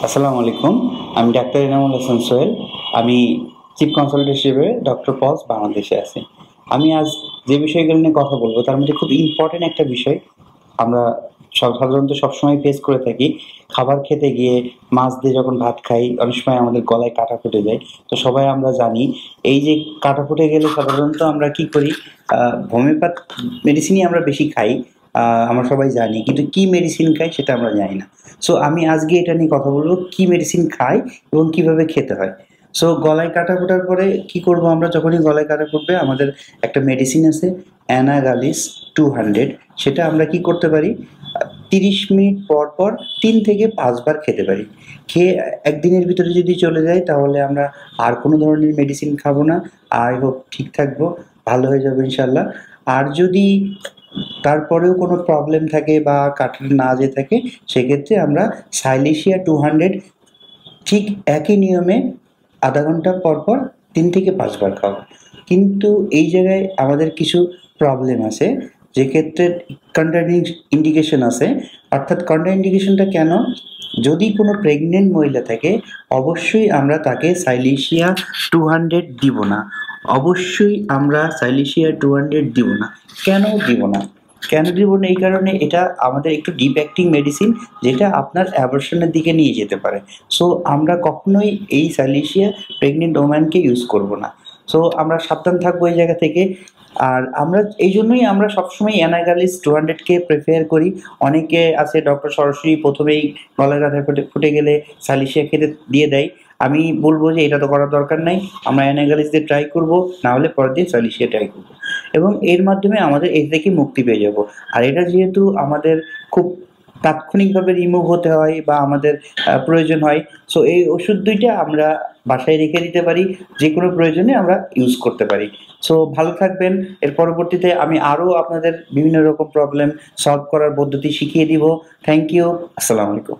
আসসালামু আলাইকুম। আমি ডাক্তার এনামুল হাসান সোহেল। আমি চিফ কনসালটেন্ট হিসেবে ডক্টর পলস বাংলাদেশে আছি। আমি আজ যে বিষয়গুলো নিয়ে কথা বলব তার মধ্যে খুব ইম্পর্টেন্ট একটা বিষয় আমরা সাধারণত সবসময় ফেস করে থাকি। খাবার খেতে গিয়ে মাছ দিয়ে যখন ভাত খাই অনেক সময় আমাদের গলায় কাঁটা ফুটে যায়। তো সবাই আমরা জানি এই যে কাঁটা ফুটে গেলে সাধারণত আমরা কি করি? হোমিওপ্যাথ মেডিসিনই আমরা বেশি খাই। আমরা সবাই জানি। কিন্তু কি মেডিসিন খাই সেটা আমরা জানি না। সো আমি আজকে এটা নিয়ে কথা বলব কি মেডিসিন খাই এবং কিভাবে খেতে হয়। সো গলায় কাটা ফোটার পরে কি করব আমরা যখনই গলায় কাটা ফুটবে আমাদের একটা মেডিসিন আছে অ্যানাগালিস 200 সেটা আমরা কি করতে পারি ৩০ মিনিট পর, পর ৩ থেকে ৫ বার খেতে পারি। খেয়ে একদিনের ভিতরে যদি চলে যায় তাহলে আমরা আর কোনো ধরনের মেডিসিন খাবো না। আই হোপ ঠিক থাকবো, ভালো হয়ে যাবো ইনশাআল্লাহ। আর যদি তারপরেও কোনো প্রবলেম থাকে বা কাটাতে না যেয়ে থাকে সেক্ষেত্রে আমরা সাইলেশিয়া 200 ঠিক একই নিয়মে ০.৫ ঘন্টা পর, পর ৩ থেকে ৫ বার খাবো। কিন্তু এই জায়গায় আমাদের কিছু প্রবলেম আছে যেক্ষেত্রে কন্ট্রা ইন্ডিকেশন আছে। অর্থাৎ কন্ট্রা ইন্ডিকেশনটা কেন? যদি কোনো প্রেগনেন্ট মহিলা থাকে অবশ্যই আমরা তাকে সাইলেশিয়া 200 দিব না। অবশ্যই আমরা সাইলেশিয়া 200 দিব না। কেন দিব না? কেন দিব না? এই কারণে এটা আমাদের একটু ডিপ অ্যাক্টিং মেডিসিন যেটা আপনার অ্যাবর্শনের দিকে নিয়ে যেতে পারে। সো আমরা কখনোই এই সাইলেশিয়া প্রেগনেন্ট ওম্যানকে ইউজ করব না। সো আমরা সাবধান থাকবো এই জায়গা থেকে। আর আমরা এইজন্যই আমরা সবসময় অ্যানাগালিস 200 কে প্রেফার করি। অনেকে আছে ডক্টর সরাসরি ১ম এই গলায় ব্যথা ফুটে গেলে সাইলেশিয়া খেতে দিয়ে দেয়। আমি বলব যে এটা তো করার দরকার নাই। আমরা অ্যানাগালিস দিয়ে ট্রাই করব, না হলে পরের দিন সাইলেশিয়া ট্রাই করব। এবং এর মাধ্যমে আমাদের এ থেকে মুক্তি পেয়ে যাব। আর এটা যেহেতু আমাদের খুব তাৎক্ষণিকভাবে রিমুভ হতে হয় বা আমাদের প্রয়োজন হয়, সো এই ওষুধ ২ টা আমরা বাসায় রেখে দিতে পারি। যেকোনো প্রয়োজনে আমরা ইউজ করতে পারি। সো ভালো থাকবেন। এর পরবর্তীতে আমি আরও আপনাদের বিভিন্ন রকম প্রবলেম সলভ করার পদ্ধতি শিখিয়ে দিব। Thank you. আসসালামু আলাইকুম।